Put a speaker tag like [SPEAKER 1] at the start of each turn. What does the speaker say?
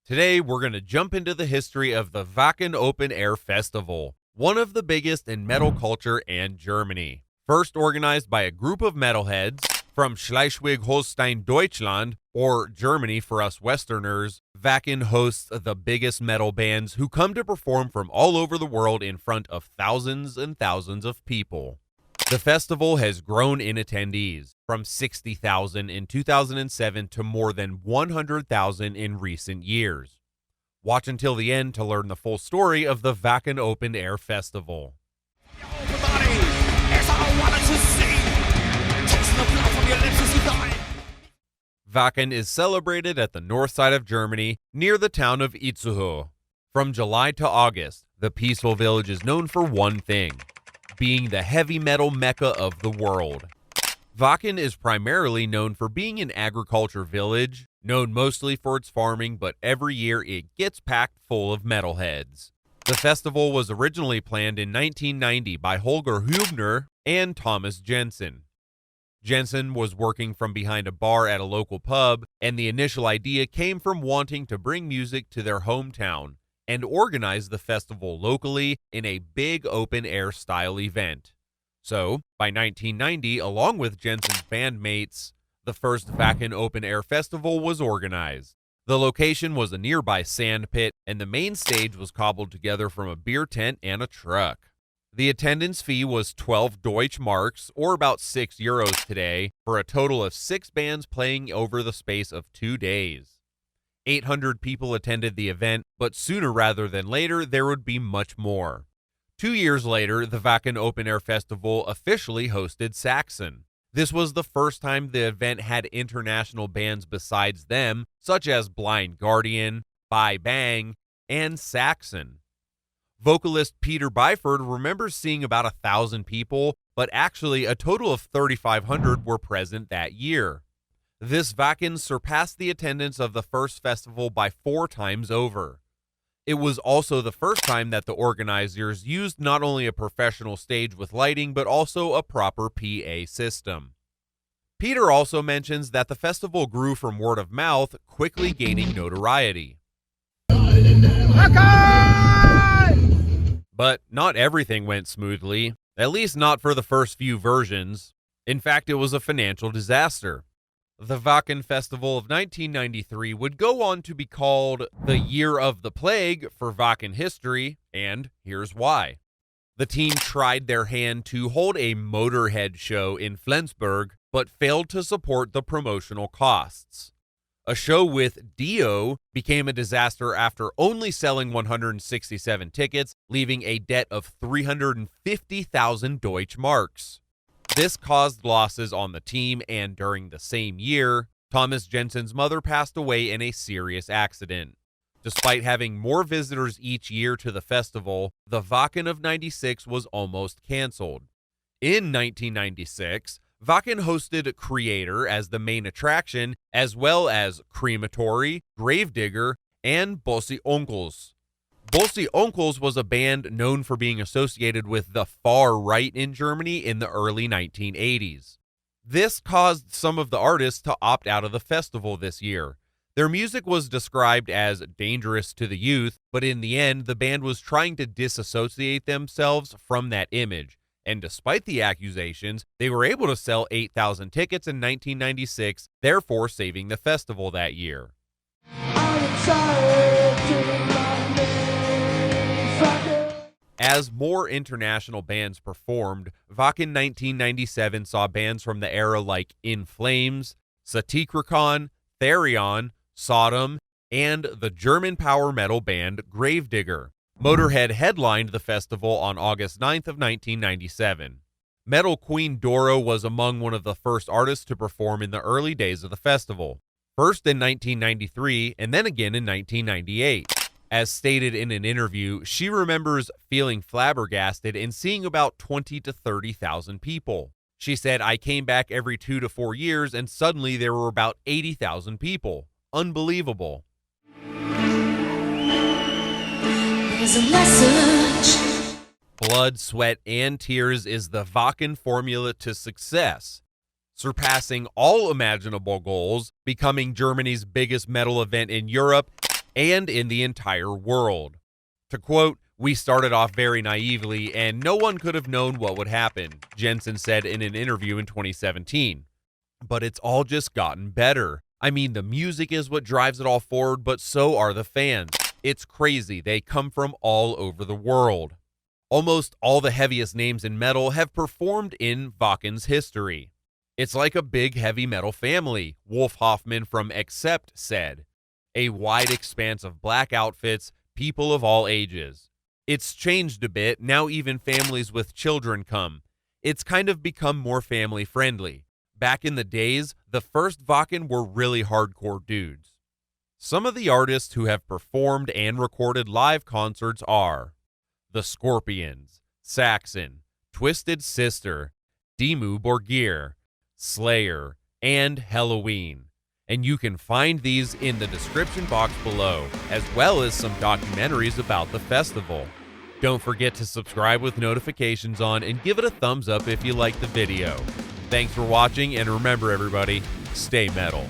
[SPEAKER 1] Today, we're going to jump into the history of the Wacken Open Air Festival, one of the biggest in metal culture and Germany. First organized by a group of metalheads from Schleswig-Holstein, Deutschland, or Germany for us Westerners, Wacken hosts the biggest metal bands who come to perform from all over the world in front of thousands and thousands of people. The festival has grown in attendees, from 60,000 in 2007 to more than 100,000 in recent years. Watch until the end to learn the full story of the Wacken Open Air Festival. Wacken is celebrated at the north side of Germany, near the town of Itzehoe. From July to August, the peaceful village is known for one thing: being the heavy metal mecca of the world. Wacken is primarily known for being an agriculture village, known mostly for its farming, but every year it gets packed full of metalheads. The festival was originally planned in 1990 by Holger Hübner and Thomas Jensen. Jensen was working from behind a bar at a local pub, and the initial idea came from wanting to bring music to their hometown and organize the festival locally in a big open-air style event. So, by 1990, along with Jensen's bandmates, the first Wacken Open Air Festival was organized. The location was a nearby sand pit, and the main stage was cobbled together from a beer tent and a truck. The attendance fee was 12 Deutsche Marks, or about €6 today, for a total of 6 bands playing over the space of 2 days. 800 people attended the event, but sooner rather than later, there would be much more. 2 years later, the Wacken Open Air Festival officially hosted Saxon. This was the first time the event had international bands besides them, such as Blind Guardian, Bye Bang, and Saxon. Vocalist Peter Byford remembers seeing about 1,000 people, but actually a total of 3,500 were present that year. This Wacken surpassed the attendance of the first festival by 4 times over. It was also the first time that the organizers used not only a professional stage with lighting, but also a proper PA system. Peter also mentions that the festival grew from word of mouth, quickly gaining notoriety. But not everything went smoothly, at least not for the first few versions. In fact, it was a financial disaster. The Wacken Festival of 1993 would go on to be called the Year of the Plague for Wacken history, and here's why. The team tried their hand to hold a Motorhead show in Flensburg, but failed to support the promotional costs. A show with Dio became a disaster after only selling 167 tickets, leaving a debt of 350,000 Deutsche Marks. This caused losses on the team, and during the same year, Thomas Jensen's mother passed away in a serious accident. Despite having more visitors each year to the festival, the Wacken of '96 was almost canceled. In 1996, Wacken hosted Creator as the main attraction, as well as Crematory, Gravedigger, and Böse Onkelz. Böse Onkelz was a band known for being associated with the far right in Germany in the early 1980s. This caused some of the artists to opt out of the festival this year. Their music was described as dangerous to the youth, but in the end, the band was trying to disassociate themselves from that image. And despite the accusations, they were able to sell 8,000 tickets in 1996, therefore saving the festival that year. As more international bands performed, Wacken 1997 saw bands from the era like In Flames, Satyricon, Therion, Sodom, and the German power metal band Gravedigger. Motorhead headlined the festival on August 9th of 1997. Metal queen Doro was among one of the first artists to perform in the early days of the festival, first in 1993 and then again in 1998. As stated in an interview, she remembers feeling flabbergasted and seeing about 20 to 30,000 people. She said, "I came back every 2 to 4 years and suddenly there were about 80,000 people. Unbelievable." There's a message. Blood, sweat, and tears is the Wacken formula to success. Surpassing all imaginable goals, becoming Germany's biggest metal event in Europe, and in the entire world. To quote, "We started off very naively, and no one could have known what would happen," Jensen said in an interview in 2017. But it's all just gotten better. I mean, the music is what drives it all forward, but so are the fans. It's crazy. They come from all over the world. Almost all the heaviest names in metal have performed in Wacken's history. "It's like a big heavy metal family," Wolf Hoffman from Accept said. "A wide expanse of black outfits, people of all ages. It's changed a bit, now even families with children come. It's kind of become more family friendly. Back in the days, the first Wacken were really hardcore dudes." Some of the artists who have performed and recorded live concerts are The Scorpions, Saxon, Twisted Sister, Dimmu Borgir, Slayer, and Halloween. And you can find these in the description box below, as well as some documentaries about the festival. Don't forget to subscribe with notifications on and give it a thumbs up if you liked the video. Thanks for watching, and remember everybody, stay metal.